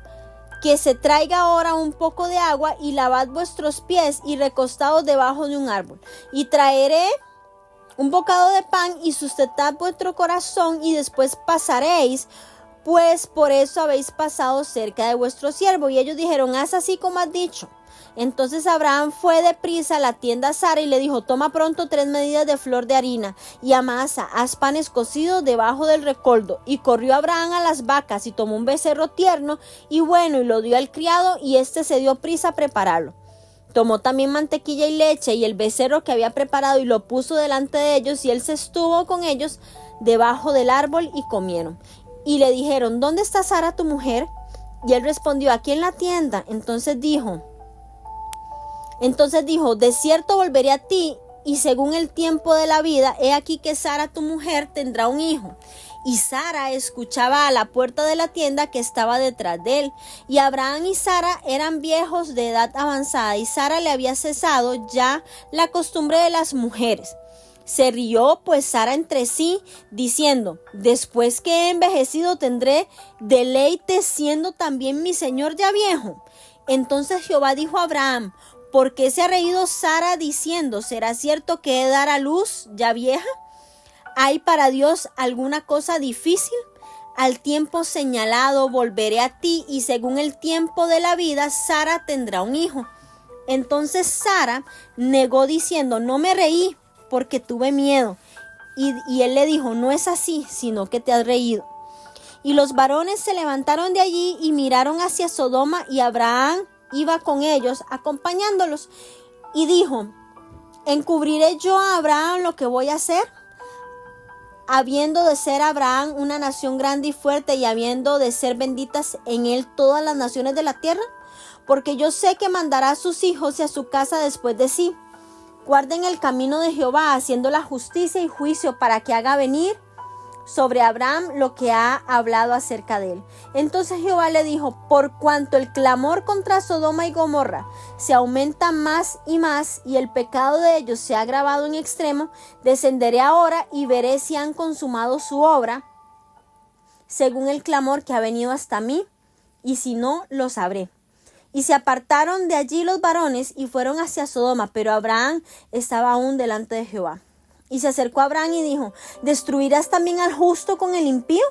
que se traiga ahora un poco de agua y lavad vuestros pies y recostaos debajo de un árbol, y traeré un bocado de pan y sustentad vuestro corazón, y después pasaréis, pues por eso habéis pasado cerca de vuestro siervo. Y ellos dijeron: haz así como has dicho. Entonces Abraham fue deprisa a la tienda a Sara y le dijo: toma pronto 3 medidas de flor de harina y amasa, haz panes cocidos debajo del recoldo. Y corrió Abraham a las vacas y tomó un becerro tierno y bueno y lo dio al criado, y éste se dio prisa a prepararlo. Tomó también mantequilla y leche y el becerro que había preparado y lo puso delante de ellos, y él se estuvo con ellos debajo del árbol y comieron. Y le dijeron: ¿dónde está Sara tu mujer? Y él respondió: aquí en la tienda. Entonces dijo: de cierto volveré a ti, y según el tiempo de la vida, he aquí que Sara tu mujer tendrá un hijo. Y Sara escuchaba a la puerta de la tienda que estaba detrás de él. Y Abraham y Sara eran viejos de edad avanzada, y Sara le había cesado ya la costumbre de las mujeres. Se rió pues Sara entre sí, diciendo: después que he envejecido tendré deleite, siendo también mi señor ya viejo. Entonces Jehová dijo a Abraham: ¿por qué se ha reído Sara diciendo: ¿será cierto que he de dar a luz ya vieja? ¿Hay para Dios alguna cosa difícil? Al tiempo señalado volveré a ti, y según el tiempo de la vida Sara tendrá un hijo. Entonces Sara negó diciendo: no me reí, porque tuve miedo. Y él le dijo: no es así, sino que te has reído. Y los varones se levantaron de allí y miraron hacia Sodoma, y Abraham iba con ellos, acompañándolos. Y dijo: ¿encubriré yo a Abraham lo que voy a hacer? Habiendo de ser Abraham una nación grande y fuerte, y habiendo de ser benditas en él todas las naciones de la tierra, porque yo sé que mandará a sus hijos y a su casa después de sí. Guarden el camino de Jehová, haciendo la justicia y juicio, para que haga venir sobre Abraham lo que ha hablado acerca de él. Entonces Jehová le dijo: por cuanto el clamor contra Sodoma y Gomorra se aumenta más y más, y el pecado de ellos se ha agravado en extremo, descenderé ahora y veré si han consumado su obra según el clamor que ha venido hasta mí, y si no, lo sabré. Y se apartaron de allí los varones y fueron hacia Sodoma, pero Abraham estaba aún delante de Jehová. Y se acercó a Abraham y dijo: ¿destruirás también al justo con el impío?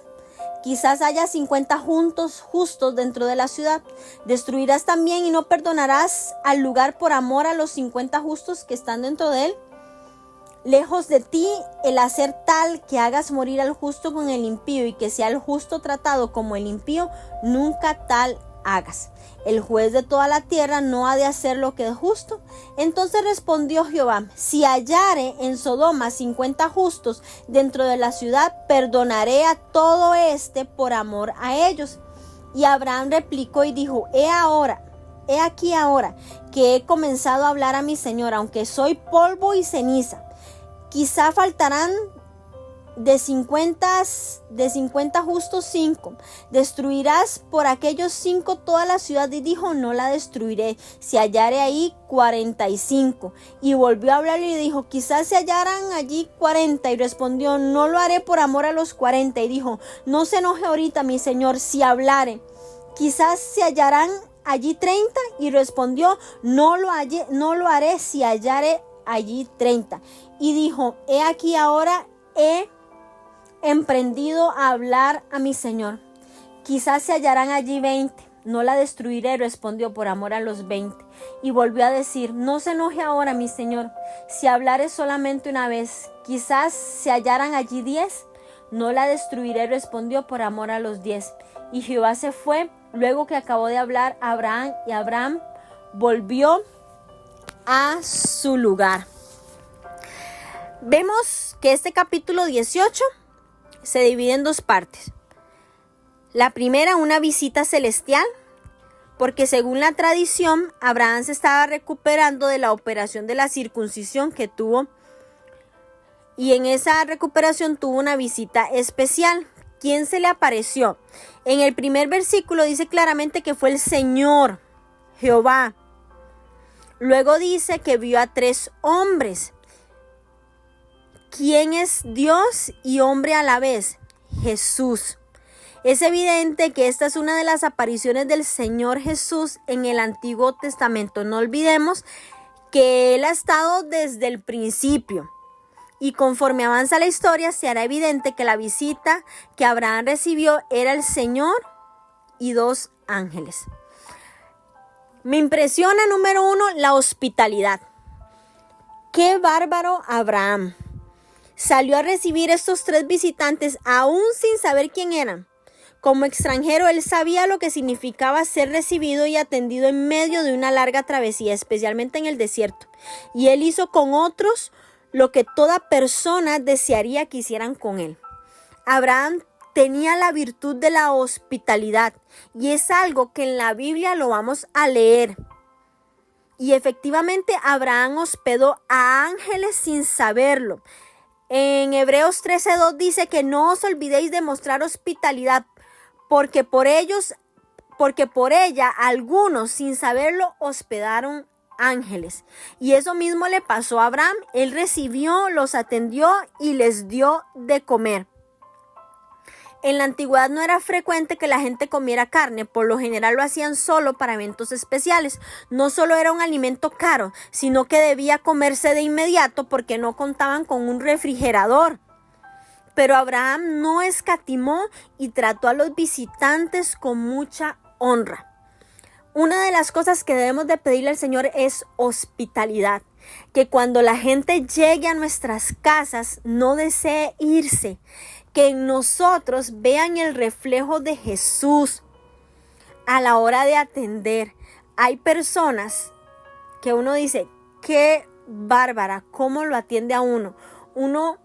Quizás haya 50 justos dentro de la ciudad. ¿Destruirás también y no perdonarás al lugar por amor a los 50 justos que están dentro de él? Lejos de ti el hacer tal que hagas morir al justo con el impío, y que sea el justo tratado como el impío, nunca tal hagas. El juez de toda la tierra no ha de hacer lo que es justo. Entonces respondió Jehová: si hallare en Sodoma 50 justos dentro de la ciudad, perdonaré a todo por amor a ellos. Y Abraham replicó y dijo: he aquí ahora que he comenzado a hablar a mi señor, aunque soy polvo y ceniza. Quizá faltarán de 50 justos 5. ¿Destruirás por aquellos 5 toda la ciudad? Y dijo: no la destruiré, si hallare ahí 45. Y volvió a hablar y dijo: quizás se hallaran allí 40. Y respondió: no lo haré por amor a los 40. Y dijo: no se enoje ahorita mi señor si hablare. Quizás se hallarán allí 30. Y respondió: no lo haré si hallare allí 30. Y dijo: he aquí ahora he emprendido a hablar a mi señor. Quizás se hallarán allí 20. No la destruiré, respondió, por amor a los 20. Y volvió a decir: no se enoje ahora mi señor, si hablare solamente una vez. Quizás se hallarán allí 10. No la destruiré, respondió, por amor a los 10. Y Jehová se fue luego que acabó de hablar a Abraham, y Abraham volvió a su lugar. Vemos que este capítulo 18 se divide en 2 partes. La primera, una visita celestial, porque según la tradición, Abraham se estaba recuperando de la operación de la circuncisión que tuvo, y en esa recuperación tuvo una visita especial. ¿Quién se le apareció? En el primer versículo dice claramente que fue el Señor, Jehová. Luego dice que vio a 3 hombres. ¿Quién es Dios y hombre a la vez? Jesús. Es evidente que esta es una de las apariciones del Señor Jesús en el Antiguo Testamento. No olvidemos que Él ha estado desde el principio. Y conforme avanza la historia, se hará evidente que la visita que Abraham recibió era el Señor y 2 ángeles. Me impresiona, número 1, la hospitalidad. ¡Qué bárbaro Abraham! Salió a recibir estos 3 visitantes aún sin saber quién eran. Como extranjero, él sabía lo que significaba ser recibido y atendido en medio de una larga travesía, especialmente en el desierto. Y él hizo con otros lo que toda persona desearía que hicieran con él. Abraham tenía la virtud de la hospitalidad, y es algo que en la Biblia lo vamos a leer. Y efectivamente Abraham hospedó a ángeles sin saberlo. En Hebreos 13:2 dice que no os olvidéis de mostrar hospitalidad, porque por ella algunos sin saberlo hospedaron ángeles. Y eso mismo le pasó a Abraham. Él recibió, los atendió y les dio de comer. En la antigüedad no era frecuente que la gente comiera carne, por lo general lo hacían solo para eventos especiales. No solo era un alimento caro, sino que debía comerse de inmediato porque no contaban con un refrigerador. Pero Abraham no escatimó y trató a los visitantes con mucha honra. Una de las cosas que debemos de pedirle al Señor es hospitalidad. Que cuando la gente llegue a nuestras casas no desee irse. Que en nosotros vean el reflejo de Jesús a la hora de atender. Hay personas que uno dice, qué bárbara, cómo lo atiende a uno. Uno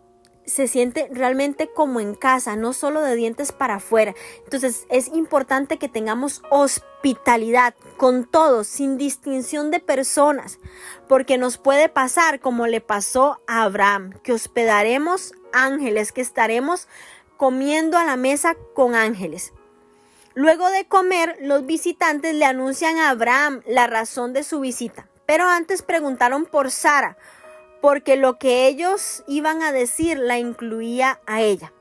se siente realmente como en casa, no solo de dientes para afuera. Entonces es importante que tengamos hospitalidad con todos, sin distinción de personas, porque nos puede pasar como le pasó a Abraham, que hospedaremos ángeles, que estaremos comiendo a la mesa con ángeles. Luego de comer, los visitantes le anuncian a Abraham la razón de su visita, pero antes preguntaron por Sara, porque lo que ellos iban a decir la incluía a ella.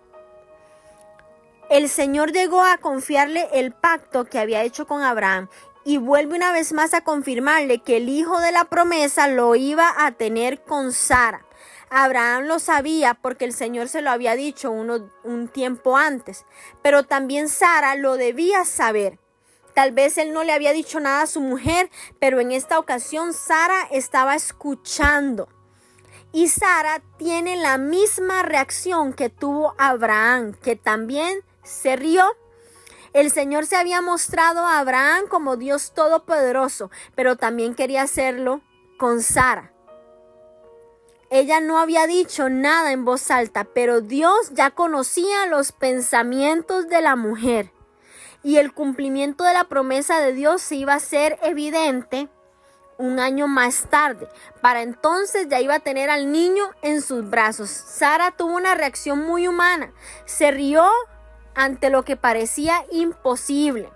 El Señor llegó a confiarle el pacto que había hecho con Abraham y vuelve una vez más a confirmarle que el hijo de la promesa lo iba a tener con Sara. Abraham lo sabía porque el Señor se lo había dicho un tiempo antes, pero también Sara lo debía saber. Tal vez él no le había dicho nada a su mujer, pero en esta ocasión Sara estaba escuchando. Y Sara tiene la misma reacción que tuvo Abraham, que también se rió. El Señor se había mostrado a Abraham como Dios todopoderoso, pero también quería hacerlo con Sara. Ella no había dicho nada en voz alta, pero Dios ya conocía los pensamientos de la mujer. Y el cumplimiento de la promesa de Dios se iba a hacer evidente un año más tarde. Para entonces ya iba a tener al niño en sus brazos. Sara tuvo una reacción muy humana. Se rió ante lo que parecía imposible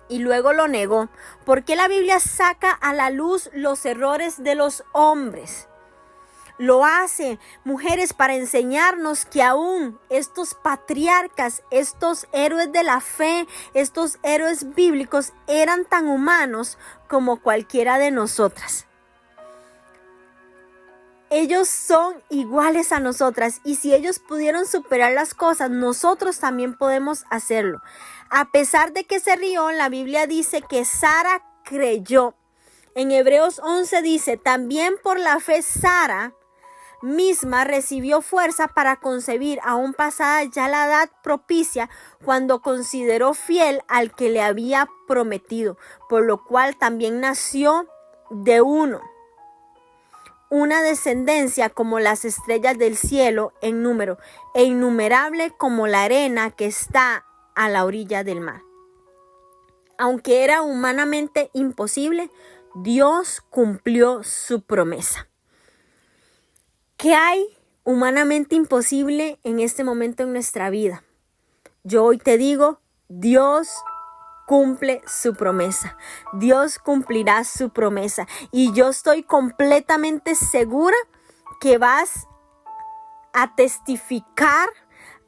y luego lo negó. ¿Por qué la Biblia saca a la luz los errores de los hombres? Lo hace, mujeres, para enseñarnos que aún estos patriarcas, estos héroes de la fe, estos héroes bíblicos eran tan humanos como cualquiera de nosotras. Ellos son iguales a nosotras y si ellos pudieron superar las cosas, nosotros también podemos hacerlo. A pesar de que se rió, la Biblia dice que Sara creyó. En Hebreos 11 dice, también por la fe Sara misma recibió fuerza para concebir, aún pasada ya la edad propicia, cuando consideró fiel al que le había prometido, por lo cual también nació de una descendencia como las estrellas del cielo en número, e innumerable como la arena que está a la orilla del mar. Aunque era humanamente imposible, Dios cumplió su promesa. ¿Qué hay humanamente imposible en este momento en nuestra vida? Yo hoy te digo, Dios cumple su promesa. Dios cumplirá su promesa. Y yo estoy completamente segura que vas a testificar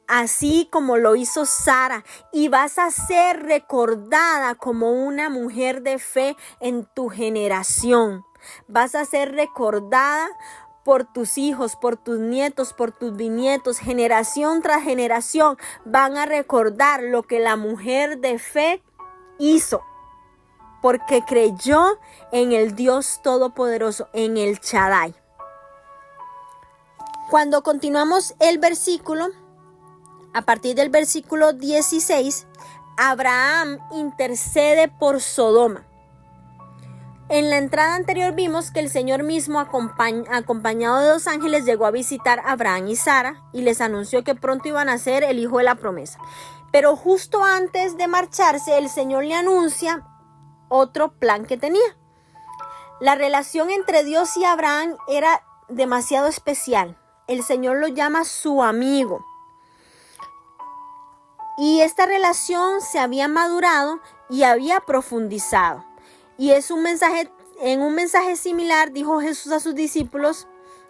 así como lo hizo Sara, y vas a ser recordada como una mujer de fe en tu generación. Vas a ser recordada por tus hijos, por tus nietos, por tus bisnietos, generación tras generación van a recordar lo que la mujer de fe hizo, porque creyó en el Dios Todopoderoso, en el Shaddai. Cuando continuamos el versículo, a partir del versículo 16, Abraham intercede por Sodoma. En la entrada anterior vimos que el Señor mismo, acompañado de 2 ángeles, llegó a visitar a Abraham y Sara y les anunció que pronto iban a ser el hijo de la promesa. Pero justo antes de marcharse, el Señor le anuncia otro plan que tenía. La relación entre Dios y Abraham era demasiado especial. El Señor lo llama su amigo. Y esta relación se había madurado y había profundizado. Y en un mensaje similar dijo Jesús a sus discípulos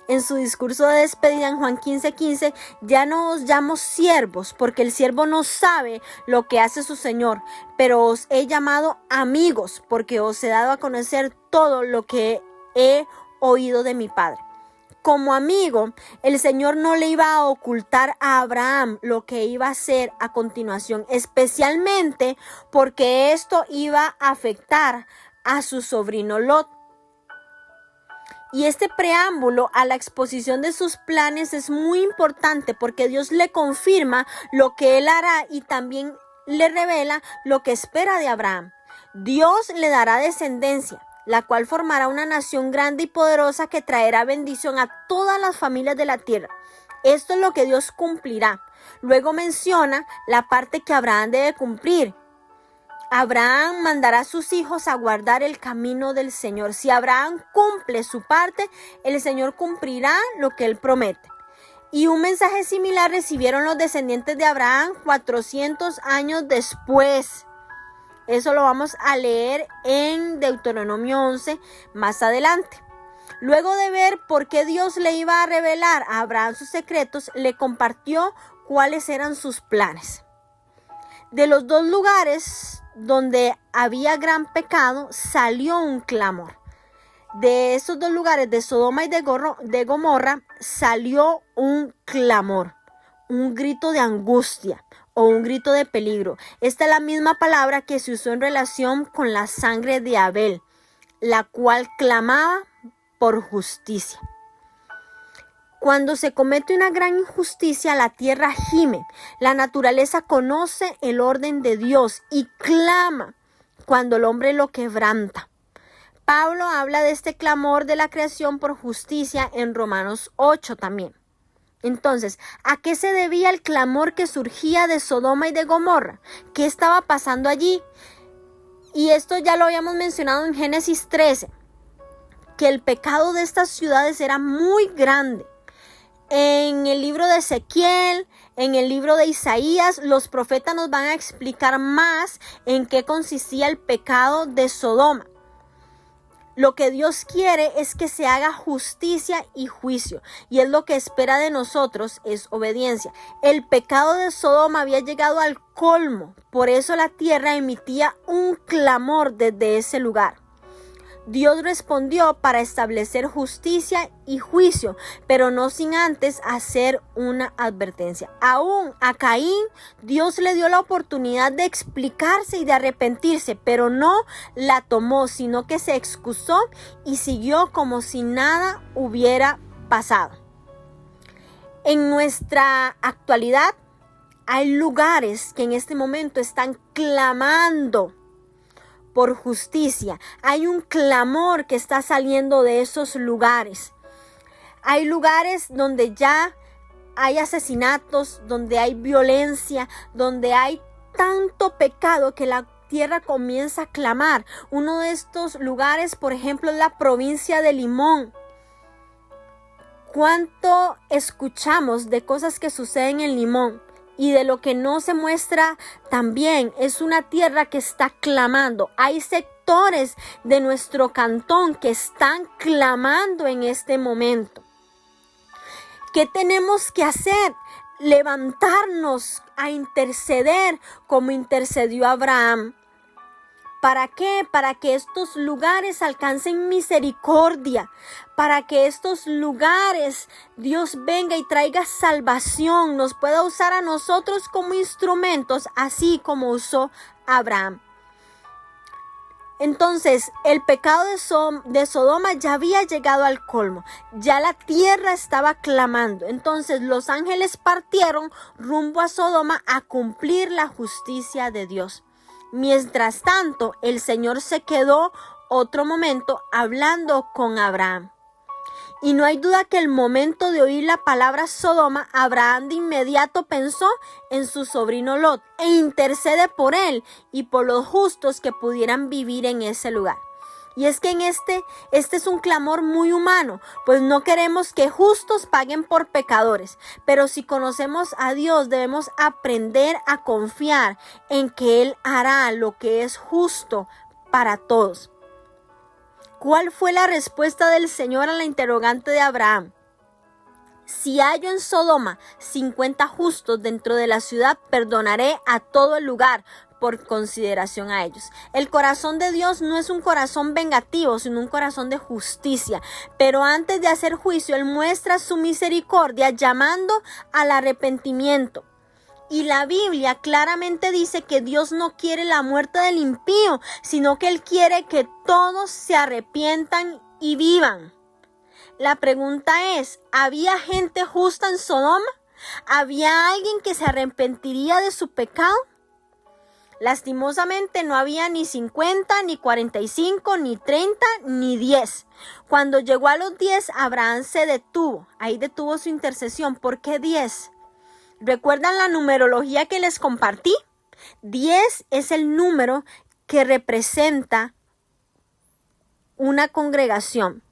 en su discurso de despedida en Juan 15:15, ya no os llamo siervos, porque el siervo no sabe lo que hace su Señor, pero os he llamado amigos, porque os he dado a conocer todo lo que he oído de mi Padre. Como amigo, el Señor no le iba a ocultar a Abraham lo que iba a hacer a continuación, especialmente porque esto iba a afectar a su sobrino Lot. Y este preámbulo a la exposición de sus planes es muy importante porque Dios le confirma lo que él hará y también le revela lo que espera de Abraham. Dios le dará descendencia, la cual formará una nación grande y poderosa que traerá bendición a todas las familias de la tierra. Esto es lo que Dios cumplirá. Luego menciona la parte que Abraham debe cumplir. Abraham mandará a sus hijos a guardar el camino del Señor. Si Abraham cumple su parte, el Señor cumplirá lo que él promete. Y un mensaje similar recibieron los descendientes de Abraham 400 años después. Eso lo vamos a leer en Deuteronomio 11 más adelante. Luego de ver por qué Dios le iba a revelar a Abraham sus secretos, le compartió cuáles eran sus planes. De los dos lugares donde había gran pecado, salió un clamor. De esos dos lugares, de Sodoma y de Gomorra, salió un clamor, un grito de angustia o un grito de peligro. Esta es la misma palabra que se usó en relación con la sangre de Abel, la cual clamaba por justicia. Cuando se comete una gran injusticia, la tierra gime. La naturaleza conoce el orden de Dios y clama cuando el hombre lo quebranta. Pablo habla de este clamor de la creación por justicia en Romanos 8 también. Entonces, ¿a qué se debía el clamor que surgía de Sodoma y de Gomorra? ¿Qué estaba pasando allí? Y esto ya lo habíamos mencionado en Génesis 13, que el pecado de estas ciudades era muy grande. En el libro de Ezequiel, en el libro de Isaías, los profetas nos van a explicar más en qué consistía el pecado de Sodoma. Lo que Dios quiere es que se haga justicia y juicio, y es lo que espera de nosotros, es obediencia. El pecado de Sodoma había llegado al colmo, por eso la tierra emitía un clamor desde ese lugar. Dios respondió para establecer justicia y juicio, pero no sin antes hacer una advertencia. Aún a Caín, Dios le dio la oportunidad de explicarse y de arrepentirse, pero no la tomó, sino que se excusó y siguió como si nada hubiera pasado. En nuestra actualidad, hay lugares que en este momento están clamando por justicia. Hay un clamor que está saliendo de esos lugares. Hay lugares donde ya hay asesinatos, donde hay violencia, donde hay tanto pecado que la tierra comienza a clamar. Uno de estos lugares, por ejemplo, es la provincia de Limón. ¿Cuánto escuchamos de cosas que suceden en Limón? Y de lo que no se muestra también es una tierra que está clamando. Hay sectores de nuestro cantón que están clamando en este momento. ¿Qué tenemos que hacer? Levantarnos a interceder como intercedió Abraham. ¿Para qué? Para que estos lugares alcancen misericordia, para que estos lugares Dios venga y traiga salvación, nos pueda usar a nosotros como instrumentos, así como usó Abraham. Entonces, el pecado de Sodoma ya había llegado al colmo, ya la tierra estaba clamando. Entonces, los ángeles partieron rumbo a Sodoma a cumplir la justicia de Dios. Mientras tanto, el Señor se quedó otro momento hablando con Abraham. Y no hay duda que el momento de oír la palabra Sodoma, Abraham de inmediato pensó en su sobrino Lot e intercede por él y por los justos que pudieran vivir en ese lugar. Y es que este es un clamor muy humano, pues no queremos que justos paguen por pecadores. Pero si conocemos a Dios, debemos aprender a confiar en que Él hará lo que es justo para todos. ¿Cuál fue la respuesta del Señor a la interrogante de Abraham? Si hallo en Sodoma 50 justos dentro de la ciudad, perdonaré a todo el lugar por consideración a ellos. El corazón de Dios no es un corazón vengativo, sino un corazón de justicia. Pero antes de hacer juicio, Él muestra su misericordia llamando al arrepentimiento. Y la Biblia claramente dice que Dios no quiere la muerte del impío, sino que Él quiere que todos se arrepientan y vivan. La pregunta es, ¿había gente justa en Sodoma? ¿Había alguien que se arrepentiría de su pecado? Lastimosamente no había ni 50, ni 45, ni 30, ni 10. Cuando llegó a los 10, Abraham se detuvo. Ahí detuvo su intercesión. ¿Por qué 10? ¿Recuerdan la numerología que les compartí? 10 es el número que representa una congregación.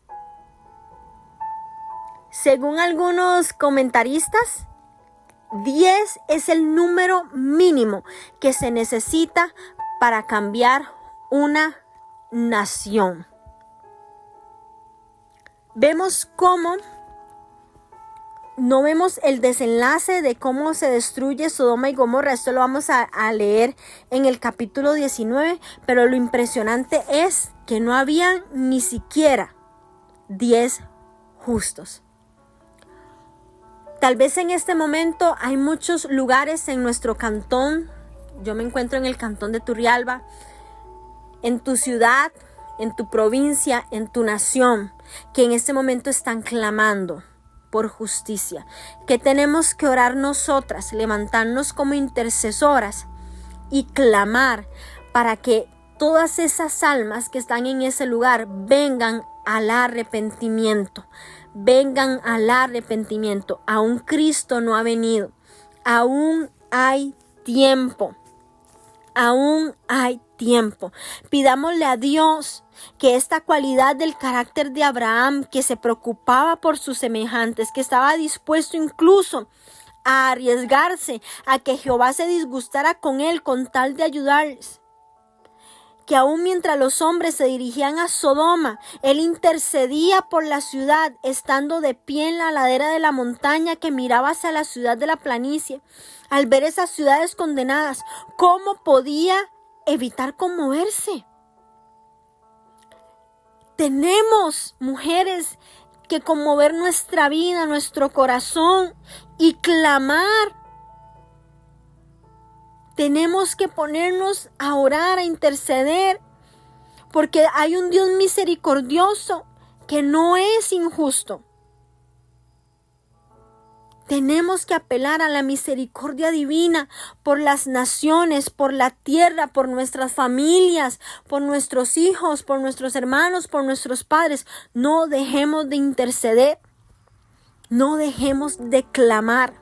Según algunos comentaristas, 10 es el número mínimo que se necesita para cambiar una nación. Vemos cómo no vemos el desenlace de cómo se destruye Sodoma y Gomorra. Esto lo vamos a leer en el capítulo 19, pero lo impresionante es que no había ni siquiera 10 justos. Tal vez en este momento hay muchos lugares en nuestro cantón. Yo me encuentro en el cantón de Turrialba, en tu ciudad, en tu provincia, en tu nación, que en este momento están clamando por justicia. Que tenemos que orar nosotras, levantarnos como intercesoras y clamar para que todas esas almas que están en ese lugar vengan al arrepentimiento. Vengan al arrepentimiento. Aún Cristo no ha venido. Aún hay tiempo. Aún hay tiempo. Pidámosle a Dios que esta cualidad del carácter de Abraham, que se preocupaba por sus semejantes, que estaba dispuesto incluso a arriesgarse a que Jehová se disgustara con él con tal de ayudarles, que aún mientras los hombres se dirigían a Sodoma, él intercedía por la ciudad, estando de pie en la ladera de la montaña que miraba hacia la ciudad de la planicie. Al ver esas ciudades condenadas, ¿cómo podía evitar conmoverse? Tenemos, mujeres, que conmover nuestra vida, nuestro corazón y clamar. Tenemos que ponernos a orar, a interceder, porque hay un Dios misericordioso que no es injusto. Tenemos que apelar a la misericordia divina por las naciones, por la tierra, por nuestras familias, por nuestros hijos, por nuestros hermanos, por nuestros padres. No dejemos de interceder, no dejemos de clamar.